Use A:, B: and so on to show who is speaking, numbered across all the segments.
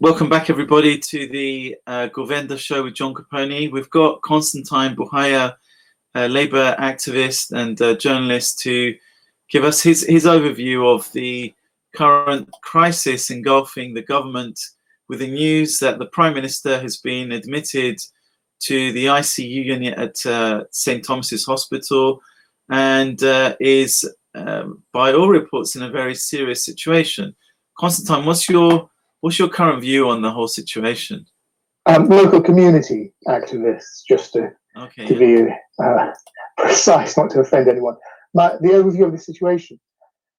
A: Welcome back, everybody, to the Govenda Show with John Capone. We've got Constantine Buhaya, a Labour activist and journalist, to give us his overview of the current crisis engulfing the government, with the news that the Prime Minister has been admitted to the ICU unit at St Thomas's Hospital and is, by all reports, in a very serious situation. Constantine, what's your current view on the whole situation?
B: Local community activists, just to be precise, not to offend anyone. The overview of the situation.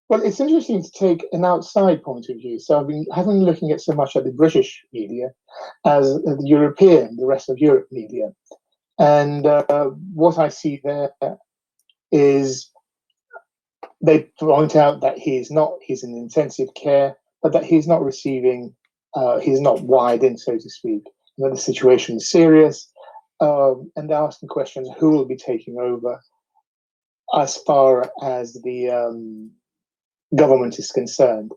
B: Well, it's interesting to take an outside point of view. So I've been looking at so much at the British media as the rest of Europe media. And what I see there is they point out that he's in intensive care, but that he's not receiving, he's not wired in, so to speak. That the situation is serious, and they're asking questions: who will be taking over, as far as the government is concerned.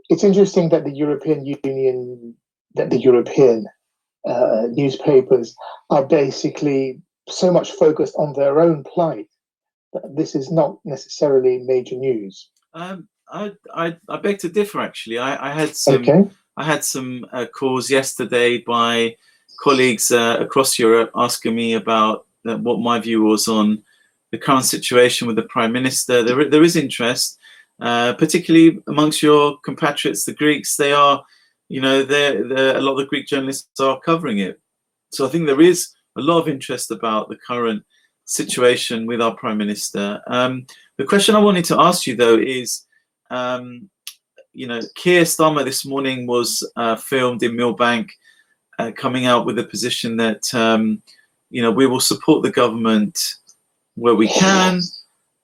B: It's interesting that the European Union, that the European newspapers are basically so much focused on their own plight that this is not necessarily major news.
A: I beg to differ. Actually, I had some calls yesterday by colleagues across Europe asking me about what my view was on the current situation with the Prime Minister. There is interest, particularly amongst your compatriots, the Greeks. They are, a lot of the Greek journalists are covering it. So I think there is a lot of interest about the current situation with our Prime Minister. The question I wanted to ask you, though, is, Keir Starmer this morning was filmed in Millbank, coming out with a position that we will support the government where we can,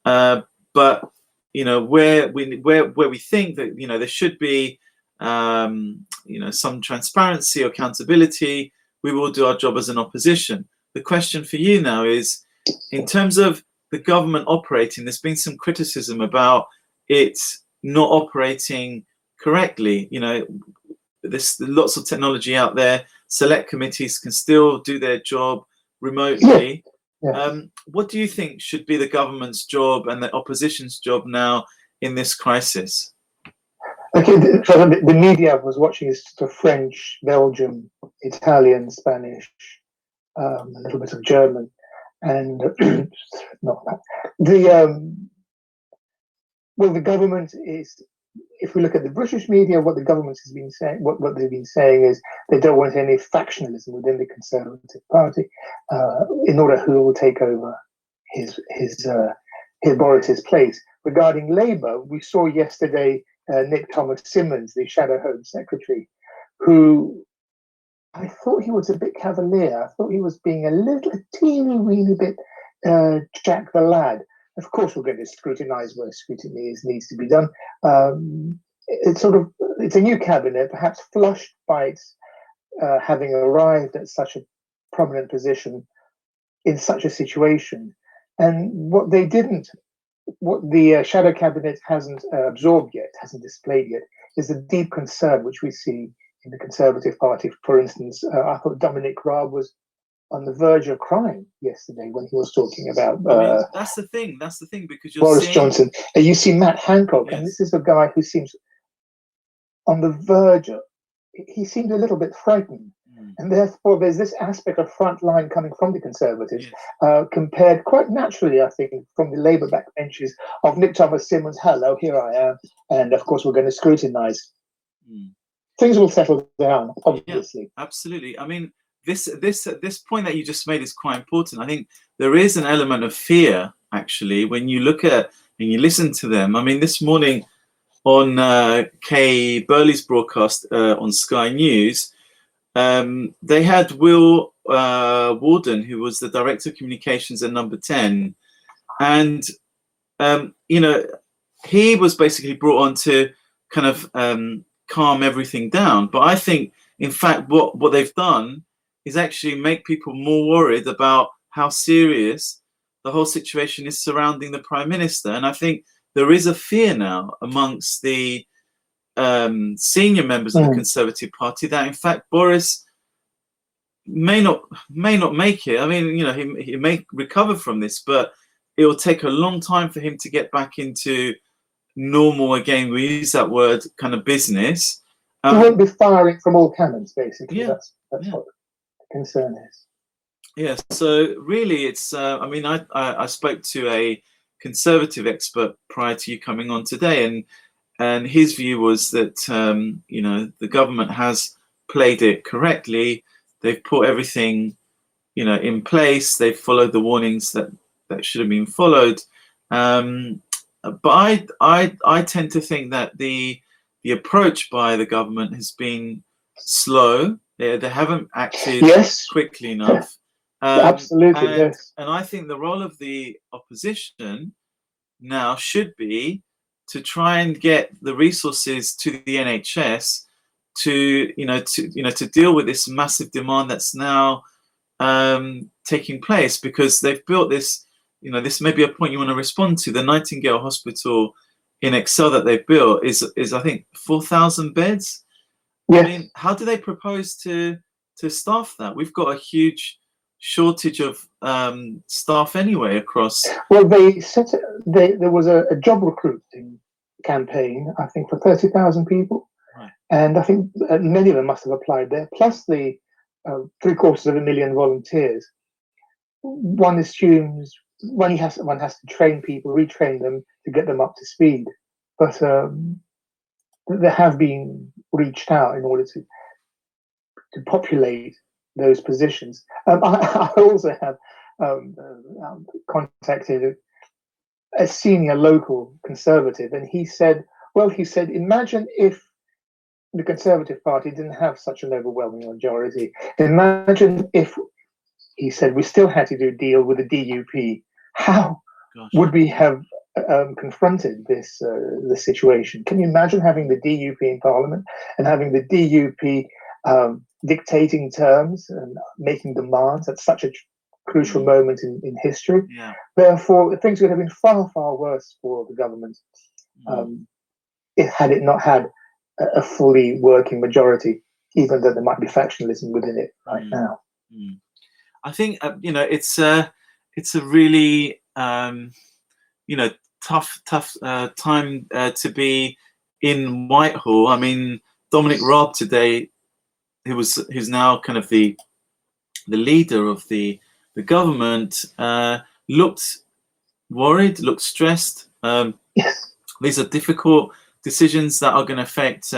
A: but where we think that there should be some transparency or accountability, we will do our job as an opposition. The question for you now is, in terms of the government operating, there's been some criticism about it not operating correctly. There's lots of technology out there. Select committees can still do their job remotely. Yeah. What do you think should be the government's job and the opposition's job now in this crisis?
B: Okay, the media I was watching is the French, Belgium, Italian, Spanish, a little bit of German, and not that. The government is, if we look at the British media, what the government has been saying, what they've been saying is they don't want any factionalism within the Conservative Party, in order who will take over his Boris's place. Regarding Labour, we saw yesterday Nick Thomas-Symonds, the Shadow Home Secretary, who I thought he was a bit cavalier. I thought he was being a teeny weeny bit Jack the Lad. Of course, we're going to scrutinise where scrutiny needs to be done. It's a new cabinet, perhaps flushed by its having arrived at such a prominent position in such a situation. And what the shadow cabinet hasn't absorbed yet, hasn't displayed yet, is the deep concern which we see in the Conservative Party. For instance, I thought Dominic Raab was on the verge of crying yesterday when he was talking about.
A: That's the thing, because you're
B: Boris Johnson. And you see Matt Hancock,
A: yes.
B: And this is a guy who seems on the verge. He seemed a little bit frightened, and therefore there's this aspect of front line coming from the Conservatives, compared quite naturally, I think, from the Labour backbenches of Nick Thomas-Symonds. Hello, here I am, and of course we're going to scrutinise. Things will settle down, obviously.
A: Yeah, absolutely. I mean, this point that you just made is quite important. I think there is an element of fear, actually, when you look at and you listen to them. I mean, this morning on Kay Burley's broadcast on Sky News, they had Will Warden, who was the Director of Communications at Number 10, and he was basically brought on to kind of calm everything down. But I think, in fact, what they've done is actually make people more worried about how serious the whole situation is surrounding the Prime Minister. And I think there is a fear now amongst the senior members of the Conservative Party that, in fact, Boris may not make it. I mean, you know, he may recover from this, but it will take a long time for him to get back into normal, again, we use that word, kind of business.
B: He won't be firing from all cannons, basically.
A: Yeah,
B: that's what the concern is.
A: Yeah, so really it's, I mean, I spoke to a Conservative expert prior to you coming on today, and his view was that, you know, the government has played it correctly. They've put everything, you know, in place. They've followed the warnings that should have been followed. But I tend to think that the approach by the government has been slow. They haven't acted quickly enough.
B: Absolutely, yes.
A: And I think the role of the opposition now should be to try and get the resources to the NHS to deal with this massive demand that's now taking place, because they've built this. You know, this may be a point you want to respond to. The Nightingale Hospital in Excel that they've built is I think 4,000 beds.
B: Yes.
A: I mean, how do they propose to staff that? We've got a huge shortage of staff anyway across.
B: Well, there was a job recruiting campaign, I think, for 30,000 people,
A: right.
B: And I think many of them must have applied there, plus the 750,000 volunteers. One assumes one has to train people, retrain them to get them up to speed, but there have been reached out in order to populate those positions. I also have contacted a senior local Conservative, and he said, imagine if the Conservative Party didn't have such an overwhelming majority. Imagine if, he said, we still had to deal with the DUP. How would we have confronted this situation? Can you imagine having the DUP in Parliament and having the DUP dictating terms and making demands at such a crucial moment in history?
A: Yeah.
B: Therefore, things would have been far, far worse for the government had it not had a fully working majority, even though there might be factionalism within it right now.
A: I think it's a really tough time to be in Whitehall. I mean, Dominic Raab today, who's now kind of the leader of the government, looked worried, looked stressed.
B: Yes.
A: These are difficult decisions that are going to affect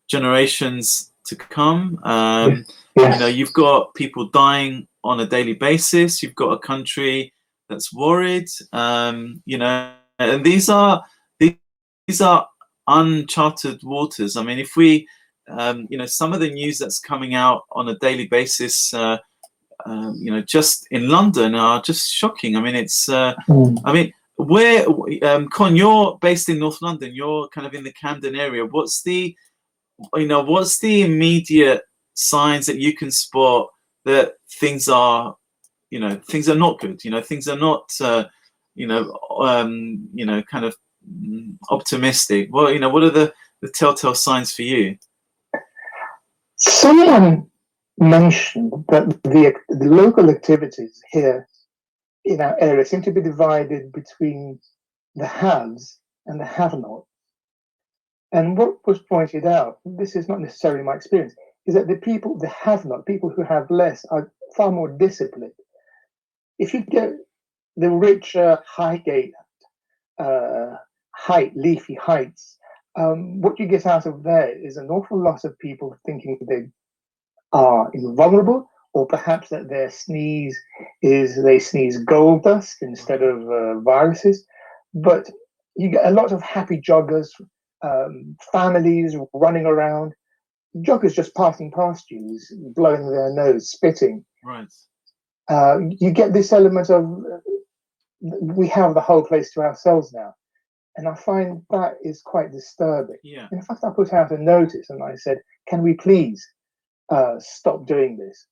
A: generations to come.
B: Yes.
A: You know, you've got people dying on a daily basis. You've got a country that's worried. You know, and these are uncharted waters. I mean, if we, some of the news that's coming out on a daily basis, just in London are just shocking. I mean, it's. I mean, where, Con, you're based in North London. You're kind of in the Camden area. What's the immediate signs that you can spot that things are not good? Things are not, kind of optimistic. Well, what are the telltale signs for you?
B: Someone mentioned that the local activities here in our area seem to be divided between the haves and the have-nots. And what was pointed out, this is not necessarily my experience, is that the have-not, people who have less, are far more disciplined. If you get the rich Highgate leafy heights, what you get out of there is an awful lot of people thinking they are invulnerable, or perhaps that they sneeze gold dust instead of viruses. But you get a lot of happy joggers, families running around, joggers just passing past you, blowing their nose, spitting.
A: Right.
B: You get this element of we have the whole place to ourselves now. And I find that is quite disturbing.
A: Yeah.
B: In fact, I put out a notice and I said, can we please stop doing this?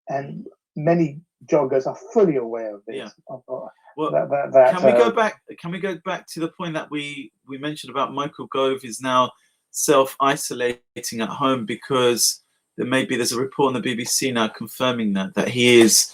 B: And many joggers are fully aware of this.
A: Yeah.
B: Well,
A: can we go back to the point that we mentioned about Michael Gove is now self-isolating at home because there's a report on the BBC now confirming that he is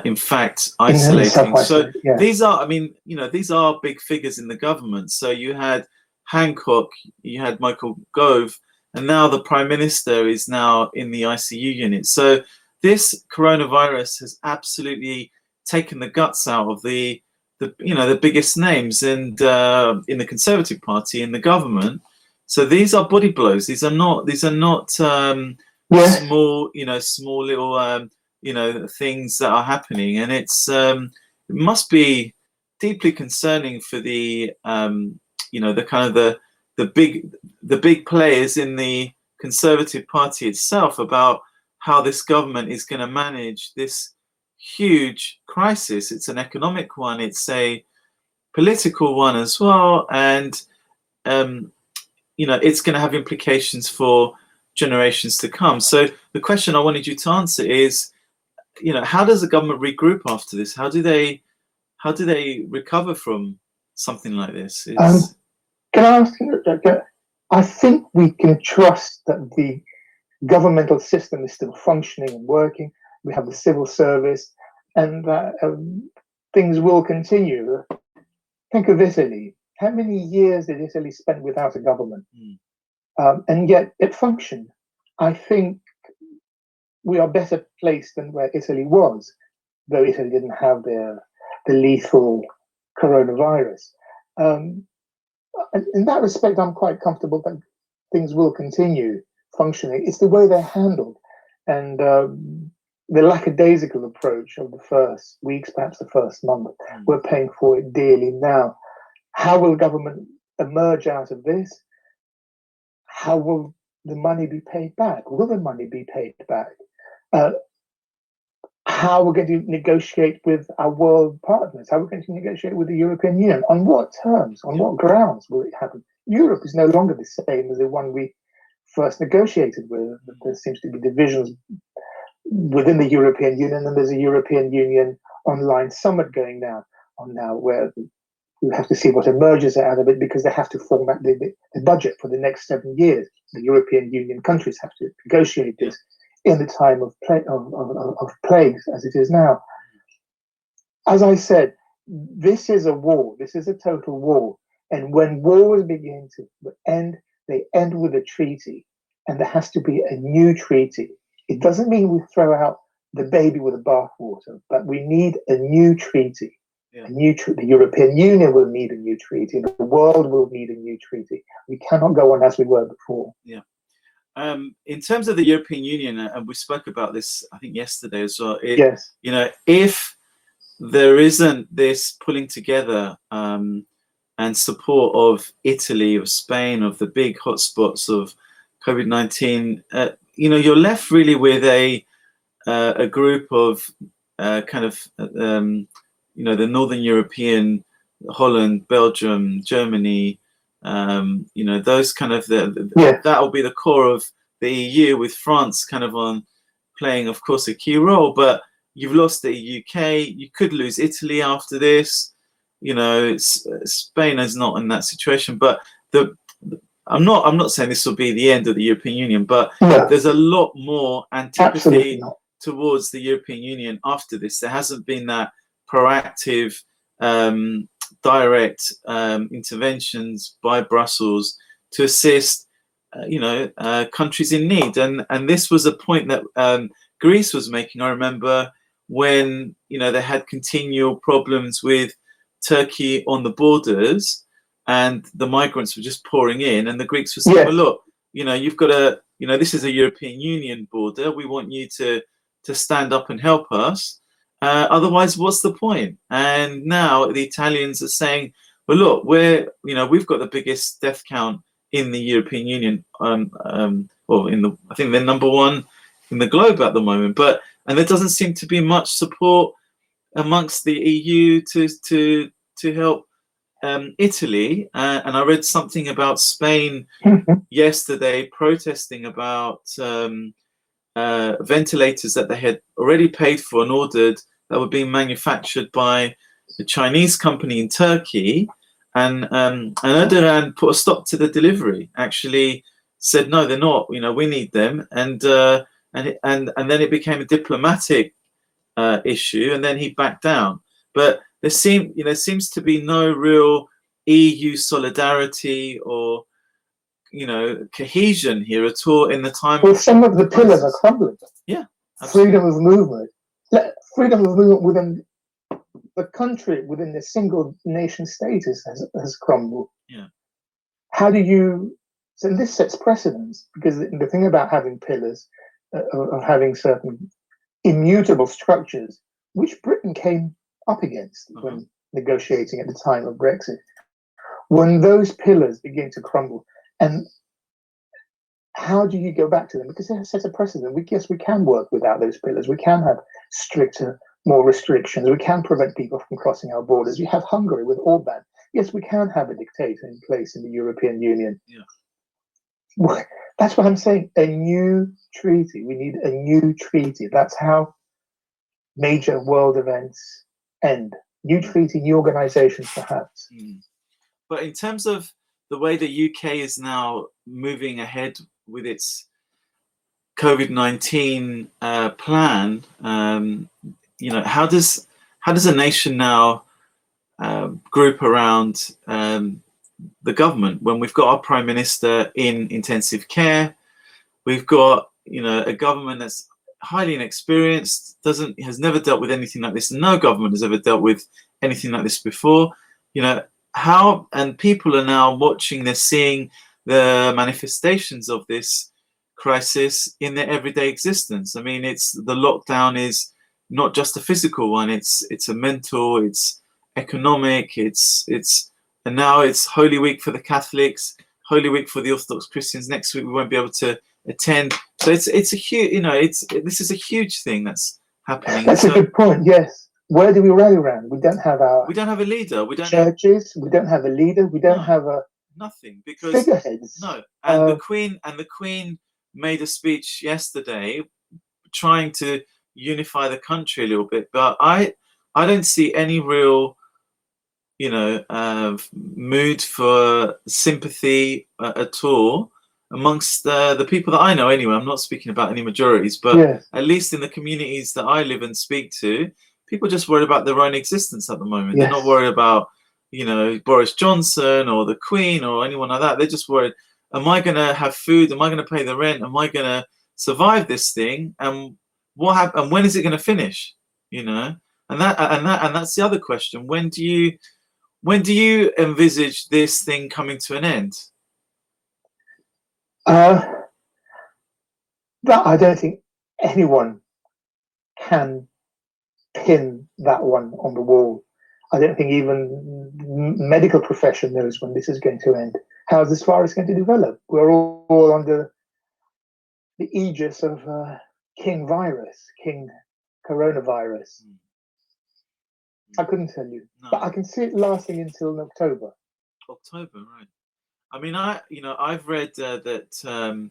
A: in fact isolating. So
B: yeah.
A: these are, I mean, you know, these are big figures in the government. So you had Hancock, you had Michael Gove, and now the Prime Minister is now in the ICU unit. So this coronavirus has absolutely taken the guts out of the biggest names and in the Conservative Party, in the government. So these are body blows. These are not small, small little things that are happening, and it must be deeply concerning for the the kind of the big players in the Conservative Party itself about how this government is going to manage this huge crisis. It's an economic one, it's a political one as well, and it's going to have implications for generations to come. So the question I wanted you to answer is, how does the government regroup after this? How do they recover from something like this?
B: Can I ask you, I think we can trust that the governmental system is still functioning and working. We have the civil service, and things will continue. Think of Italy. How many years did Italy spend without a government? And yet it functioned. I think we are better placed than where Italy was, though Italy didn't have the lethal coronavirus. In that respect, I'm quite comfortable that things will continue functioning. It's the way they're handled, and the lackadaisical approach of the first weeks, perhaps the first month. We're paying for it dearly now. How will government emerge out of this? How will the money be paid back? Will the money be paid back? How we're going to negotiate with our world partners? How we're going to negotiate with the European Union? On what terms? On what grounds will it happen? Europe is no longer the same as the one we first negotiated with. There seems to be divisions within the European Union, and there's a European Union online summit going on now, where we have to see what emerges out of it, because they have to format the budget for the next 7 years. The European Union countries have to negotiate this in the time of plagues as it is now. As I said, this is a war. This is a total war. And when wars begin to end, they end with a treaty. And there has to be a new treaty. It doesn't mean we throw out the baby with the bathwater, but we need a new treaty. The European Union will need a new treaty. The world will need a new treaty. We cannot go on as we were before.
A: Yeah. In terms of the European Union, and we spoke about this, I think, yesterday as well.
B: Yes.
A: If there isn't this pulling together and support of Italy, of Spain, of the big hotspots of COVID-19, you're left really with a group of the Northern European, Holland, Belgium, Germany, those kind of that will be the core of the EU, with France kind of on playing, of course, a key role. But you've lost the UK. You could lose Italy after this. Spain is not in that situation. But I'm not saying this will be the end of the European Union, but there's a lot more antipathy towards the European Union after this. There hasn't been that proactive, direct interventions by Brussels to assist, countries in need. And this was a point that Greece was making. I remember when they had continual problems with Turkey on the borders, and the migrants were just pouring in, and the Greeks were saying, "Well, look, you've got to, this is a European Union border. We want you to stand up and help us. Otherwise, what's the point?" And now the Italians are saying, "Well, look, we've got the biggest death count in the European Union. I think they're number one in the globe at the moment. And there doesn't seem to be much support amongst the EU to help Italy." And I read something about Spain yesterday protesting about ventilators that they had already paid for and ordered that were being manufactured by a Chinese company in Turkey, and Erdogan put a stop to the delivery. Actually said no, they're not. You know, we need them, and then it became a diplomatic issue, and then he backed down. But there seems to be no real EU solidarity or cohesion here at all in the time.
B: Well, some of the pillars are crumbling.
A: Yeah, absolutely.
B: Freedom of movement, within the country, within the single nation status has crumbled.
A: Yeah.
B: How do you? So this sets precedents, because the thing about having pillars, of having certain immutable structures, which Britain came up against when negotiating at the time of Brexit, when those pillars begin to crumble, and how do you go back to them? Because they have set a precedent. Yes, we can work without those pillars. We can have stricter, more restrictions. We can prevent people from crossing our borders. You have Hungary with Orban. Yes, we can have a dictator in place in the European Union.
A: Yeah.
B: Well, that's what I'm saying. A new treaty. We need a new treaty. That's how major world events end. New treaty, new organizations, perhaps.
A: But in terms of the way the UK is now moving ahead with its COVID-19 plan, how does a nation now group around the government when we've got our Prime Minister in intensive care? We've got a government that's highly inexperienced, has never dealt with anything like this. No government has ever dealt with anything like this before. How, and people are now watching, they're seeing the manifestations of this crisis in their everyday existence. I mean, the lockdown is not just a physical one, it's a mental, it's economic, and now it's Holy Week for the Catholics, Holy Week for the Orthodox Christians. Next week we won't be able to attend. So it's a huge, this is a huge thing that's happening.
B: That's a good point. Yes. Where do we rally around? We don't have a leader. We don't have a leader. We don't have
A: nothing, because
B: figureheads.
A: No, and the Queen made a speech yesterday trying to unify the country a little bit, but I don't see any real mood for sympathy at all amongst the people that I know. Anyway, I'm not speaking about any majorities, but at least in the communities that I live and speak to, people just worry about their own existence at the moment. They're not worried about, Boris Johnson or the Queen or anyone like that. They're just worried, am I going to have food? Am I going to pay the rent? Am I going to survive this thing? And what happen? And when is it going to finish? And that's the other question. When do you envisage this thing coming to an end?
B: That I don't think anyone can pin that one on the wall. I don't think even medical profession knows when this is going to end. How this virus is going to develop. We're all under the aegis of King Coronavirus. I couldn't tell you, but I can see it lasting until October.
A: October, right? I mean, I've read that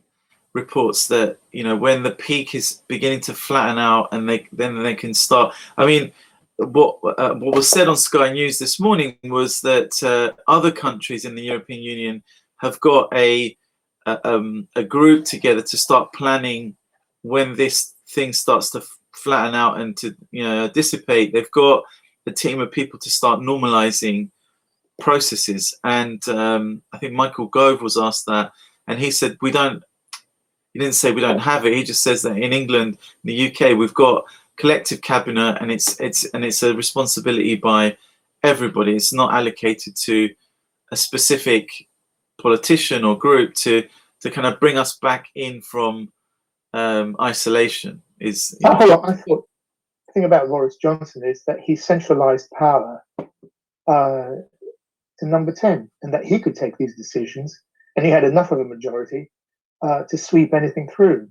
A: reports that when the peak is beginning to flatten out, and then they can start. I mean, what was said on Sky News this morning was that other countries in the European Union have got a group together to start planning when this thing starts to flatten out and to dissipate. They've got a team of people to start normalizing processes, and I think Michael Gove was asked that, and he said he didn't say we don't have it. He just says that in England, in the UK, we've got collective cabinet, and it's a responsibility by everybody. It's not allocated to a specific politician or group to kind of bring us back in from isolation.
B: I thought the thing about Boris Johnson is that he centralized power to number 10, and that he could take these decisions, and he had enough of a majority to sweep anything through.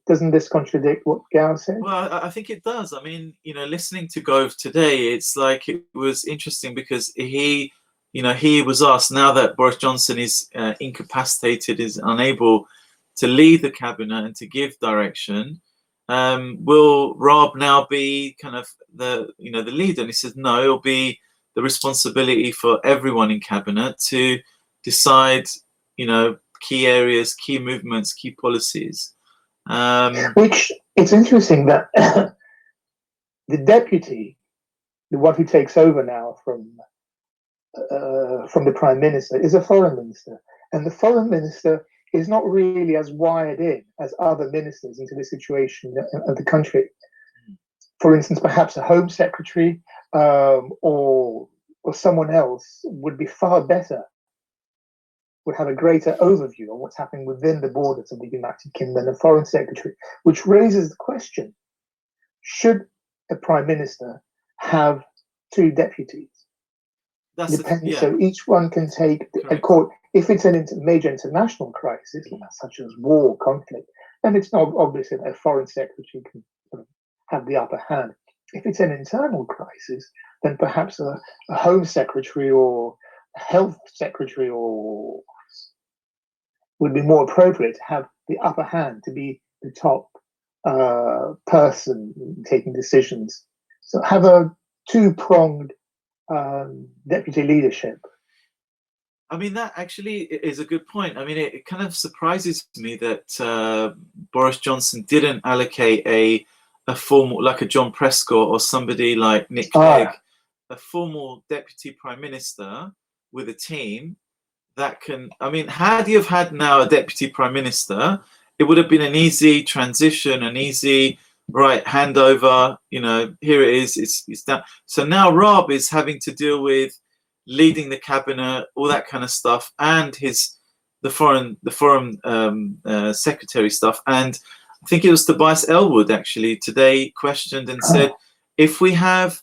B: Doesn't this contradict what Gao said?
A: Well, I think it does. I mean, listening to Gove today, it's like it was interesting because he was asked, now that Boris Johnson is incapacitated, is unable to lead the cabinet and to give direction, will Rob now be kind of the leader? And he says, no, it'll be the responsibility for everyone in cabinet to decide, key areas, key movements, key policies.
B: Which it's interesting that the deputy, the one who takes over now from the prime minister, is a foreign minister, and the foreign minister is not really as wired in as other ministers into the situation of the country. For instance, perhaps a home secretary or someone else would be far better, would have a greater overview on what's happening within the borders of the United Kingdom than a foreign secretary, which raises the question, should a prime minister have two deputies? So each one can take a court. If it's a major international crisis, such as war, conflict, then it's not obvious that a foreign secretary can sort of have the upper hand. If it's an internal crisis, then perhaps a home secretary or a health secretary or would be more appropriate to have the upper hand, to be the top person taking decisions. So have a two-pronged deputy leadership.
A: I mean, that actually is a good point. I mean, it kind of surprises me that Boris Johnson didn't allocate a formal, like a John Prescott or somebody like Nick Clegg, a formal deputy prime minister with a team that can, I mean, had you have had now a deputy prime minister, it would have been an easy transition, an easy, right, handover, here it is, it's done. So now Rob is having to deal with leading the cabinet, all that kind of stuff, and the foreign secretary stuff. And I think it was Tobias Elwood actually today questioned and said, if we have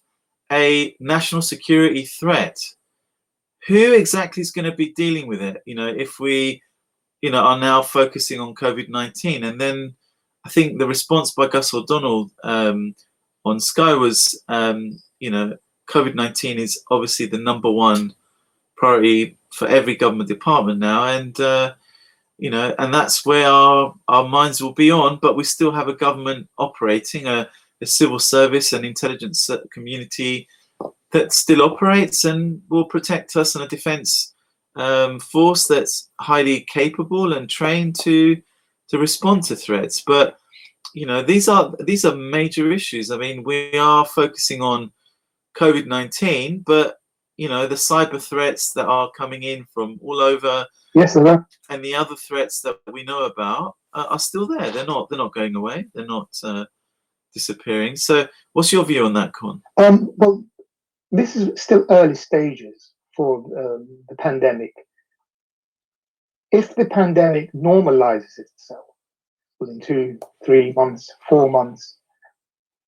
A: a national security threat, who exactly is going to be dealing with it? If we, are now focusing on COVID-19. And then I think the response by Gus O'Donnell on Sky was, COVID-19 is obviously the #1 priority for every government department now, and and that's where our minds will be on. But we still have a government operating, a civil service and intelligence community that still operates and will protect us, and a defence force that's highly capable and trained to respond to threats. But these are major issues. I mean, we are focusing on COVID-19, but the cyber threats that are coming in from all over,
B: yes,
A: and the other threats that we know about are still there. They're not going away. They're not disappearing. So, what's your view on that, Con?
B: Well, this is still early stages for the pandemic. If the pandemic normalizes itself within 2, 3 months, 4 months,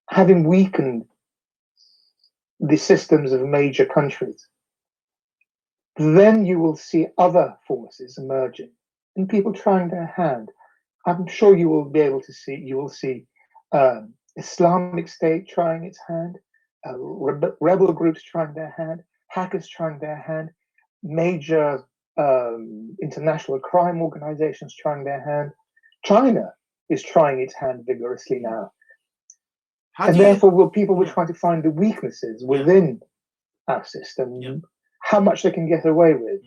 B: having weakened the systems of major countries, then you will see other forces emerging and people trying their hand. I'm sure you will be able to see, Islamic State trying its hand, rebel groups trying their hand, hackers trying their hand, major international crime organizations trying their hand. China is trying its hand vigorously now. Therefore, people will try to find the weaknesses within our system, how much they can get away with.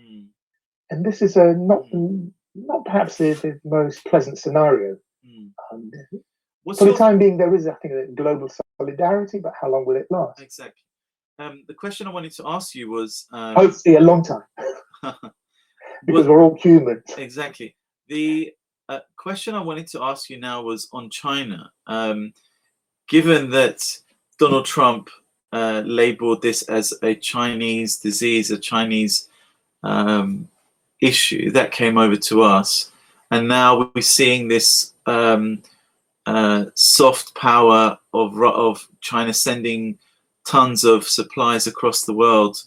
B: And this is not perhaps the most pleasant scenario. For the time being, there is, I think, a global solidarity, but how long will it last?
A: Exactly. The question I wanted to ask you was...
B: hopefully a long time, because we're all human.
A: Exactly. The question I wanted to ask you now was on China. Given that Donald Trump labeled this as a Chinese disease, a Chinese issue that came over to us, and now we're seeing this soft power of China sending tons of supplies across the world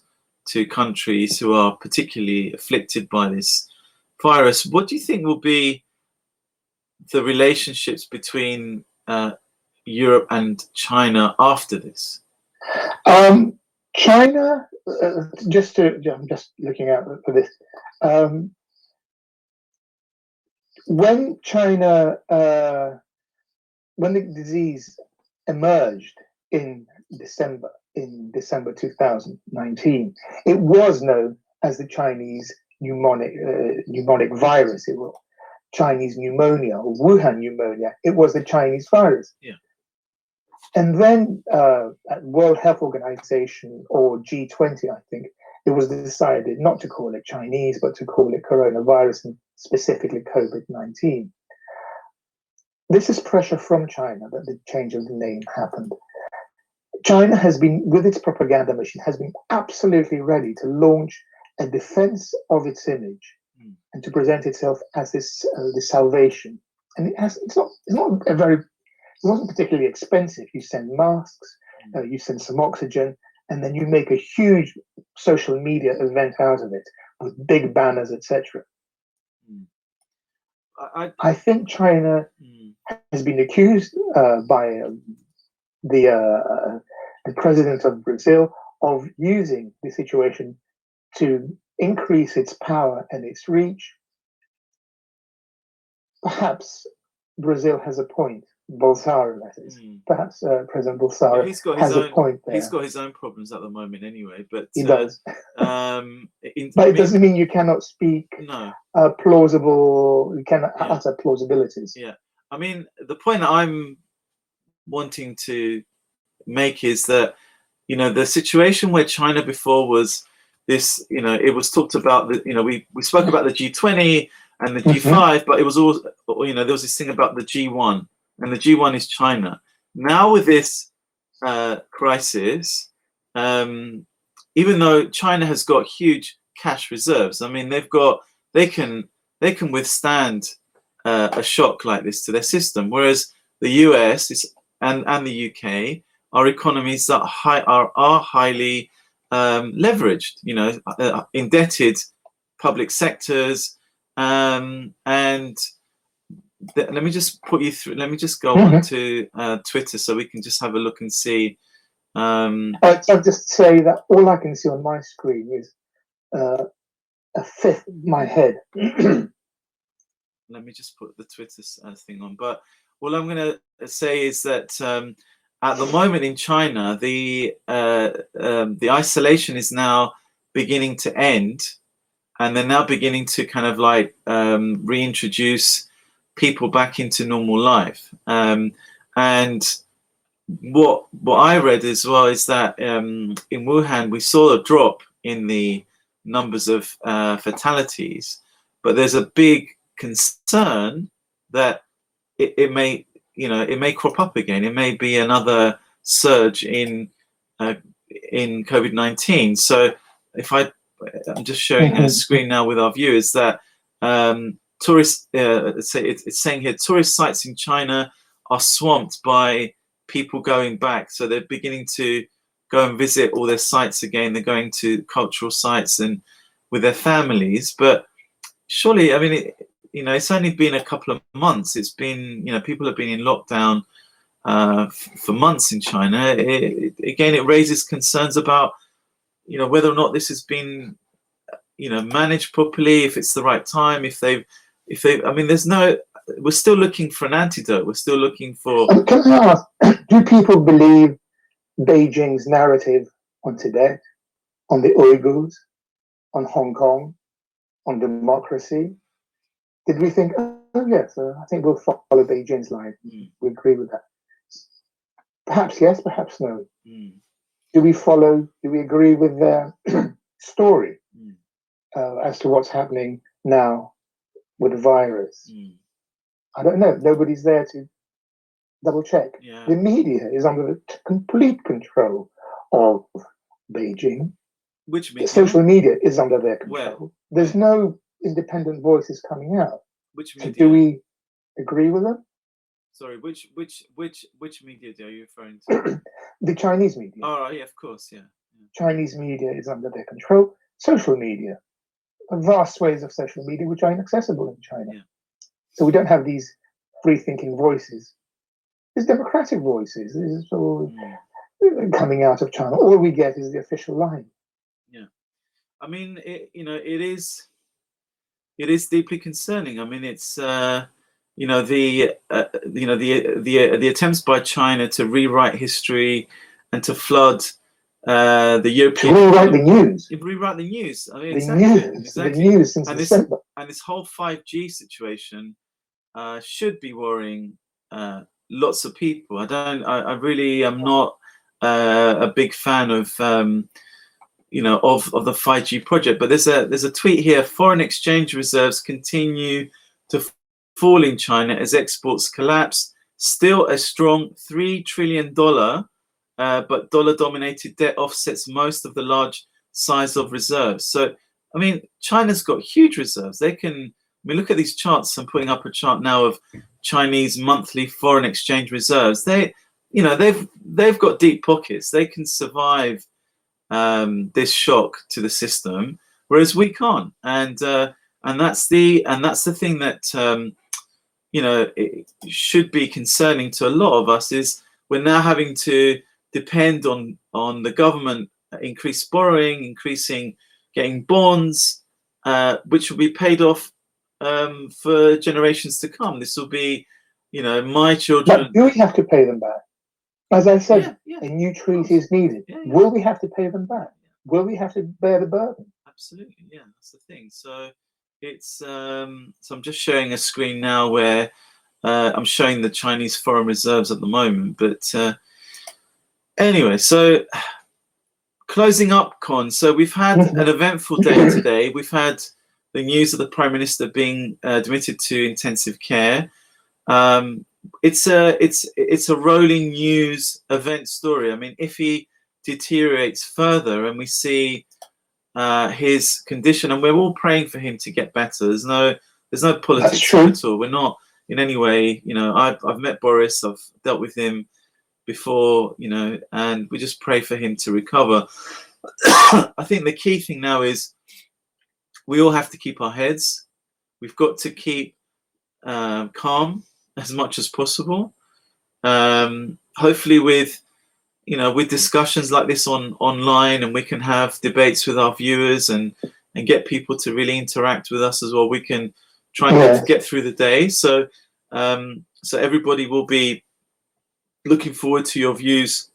A: to countries who are particularly afflicted by this virus. What do you think will be the relationships between Europe and China after this?
B: China, I'm just looking out for this. When China, when the disease emerged in December, in December 2019. It was known as the Chinese pneumonic virus. It was Chinese pneumonia or Wuhan pneumonia. It was the Chinese virus.
A: Yeah.
B: And then at World Health Organization, or G20, I think, it was decided not to call it Chinese, but to call it coronavirus, and specifically COVID-19. This is pressure from China that the change of the name happened. China has been, with its propaganda machine, has been absolutely ready to launch a defense of its image and to present itself as this the salvation. And it's not a very, it wasn't particularly expensive. You send masks, you send some oxygen, and then you make a huge social media event out of it with big banners, etc. I think China has been accused by the president of Brazil of using the situation to increase its power and its reach. Perhaps Brazil has a point. Bolsonaro, that is. Perhaps President Bolsonaro has a point there.
A: He's got his own problems at the moment anyway. But
B: he does.
A: But
B: it doesn't mean you cannot speak plausible, you cannot utter plausibilities.
A: Yeah. I mean, the point I'm wanting to make is that, you know, the situation where China before was this, you know, it was talked about, we spoke about the G20 and the G5, but it was all, you know, there was this thing about the G1, and the G1 is China. Now with this crisis, even though China has got huge cash reserves, I mean, they can withstand a shock like this to their system, whereas the US and the UK are economies that are highly leveraged, you know, indebted public sectors, and let me just put you through. Let me just go on to Twitter so we can just have a look and see.
B: I'll just say that all I can see on my screen is a fifth of my head.
A: Let me just put the Twitter thing on. But all I'm going to say is that at the moment in China, the isolation is now beginning to end, and they're now beginning to kind of like reintroduce people back into normal life. And what I read as well is that in Wuhan we saw a drop in the numbers of fatalities, but there's a big concern that it may crop up again. It may be another surge in COVID-19. So if I'm just showing a screen now with our viewers that tourist it's saying here tourist sites in China are swamped by people going back. So they're beginning to go and visit all their sites again. They're going to cultural sites and with their families. But surely, I mean, it's only been a couple of months. It's been, people have been in lockdown for months in China. It raises concerns about, whether or not this has been, managed properly, if it's the right time, we're still looking for an antidote. We're still looking for.
B: Can I ask, do people believe Beijing's narrative on Tibet, on the Uyghurs, on Hong Kong, on democracy? Did we think, oh yes, I think we'll follow Beijing's line? We agree with that. Perhaps yes, perhaps no. Do we agree with their story as to what's happening now with the virus? I don't know. Nobody's there to double check.
A: Yeah.
B: The media is under the complete control of Beijing.
A: Which media?
B: Social media is under their control.
A: Well,
B: there's no independent voices coming out.
A: Which media?
B: So do we agree with them?
A: Sorry, which media are you referring to?
B: The Chinese media.
A: Oh, yeah, of course, yeah.
B: Chinese media is under their control. Social media, vast swathes of social media which are inaccessible in China.
A: Yeah.
B: So we don't have these free-thinking voices. There's democratic voices. This is all coming out of China. All we get is the official line.
A: Yeah, I mean, it is deeply concerning. I mean, it's the attempts by China to rewrite history and to flood the European.
B: Rewrite the news.
A: Rewrite the news. I mean,
B: The news since December.
A: And this whole 5G situation should be worrying lots of people. I really am not a big fan of you know, of the 5G project. But there's a tweet here: foreign exchange reserves continue to fall in China as exports collapse. Still a strong $3 trillion, but dollar-dominated debt offsets most of the large size of reserves. So, I mean, China's got huge reserves. They can. I mean, look at these charts. I'm putting up a chart now of Chinese monthly foreign exchange reserves. You know, they've got deep pockets. They can survive this shock to the system, whereas we can't. And that's the thing that you know, it should be concerning to a lot of us, is we're now having to depend on the government increased borrowing, getting bonds, which will be paid off for generations to come. This will be, you know, my children.
B: But do we have to pay them back? As I said, a new treaty is needed. Will we have to pay them back? Will we have to bear the burden?
A: Absolutely, yeah, that's the thing. So it's so I'm just sharing a screen now where I'm showing the Chinese foreign reserves at the moment. But anyway, so closing up, Con. So we've had an eventful day today. We've had the news of the Prime Minister being admitted to intensive care. It's a rolling news event story. I mean, if he deteriorates further and we see his condition, and we're all praying for him to get better. There's no politics at all. We're not in any way, you know. I've met Boris. I've dealt with him before, you know, and we just pray for him to recover. I think the key thing now is we all have to keep our heads. We've got to keep calm as much as possible. Hopefully with discussions like this online, and we can have debates with our viewers and get people to really interact with us as well. We can try and get through the day. So everybody will be looking forward to your views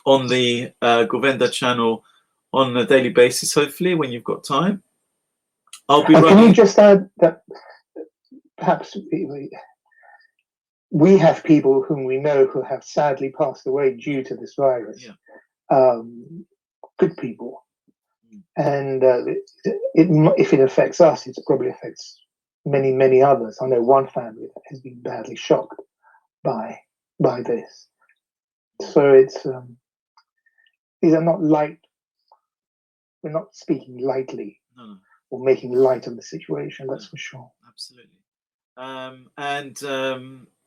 A: on the Govenda channel on a daily basis, hopefully, when you've got time. I'll be running.
B: Can you just add that perhaps we have people whom we know who have sadly passed away due to this virus. Good people. And if it affects us, it probably affects many, many others. I know one family that has been badly shocked by this. So it's these are not light. We're not speaking lightly or making light of the situation. That's for sure.
A: Absolutely.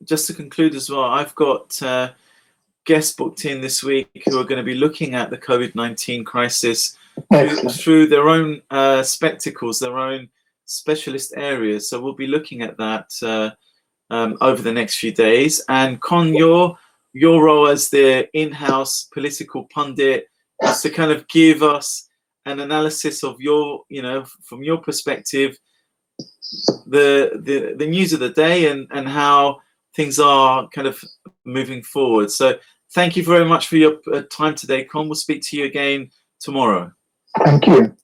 A: Just to conclude as well, I've got guests booked in this week who are going to be looking at the COVID-19 crisis through their own spectacles, their own specialist areas. So we'll be looking at that over the next few days. And Con, your role as the in-house political pundit is to kind of give us an analysis of from your perspective, the news of the day and how things are kind of moving forward. So thank you very much for your time today, Con. We'll speak to you again tomorrow.
B: Thank you.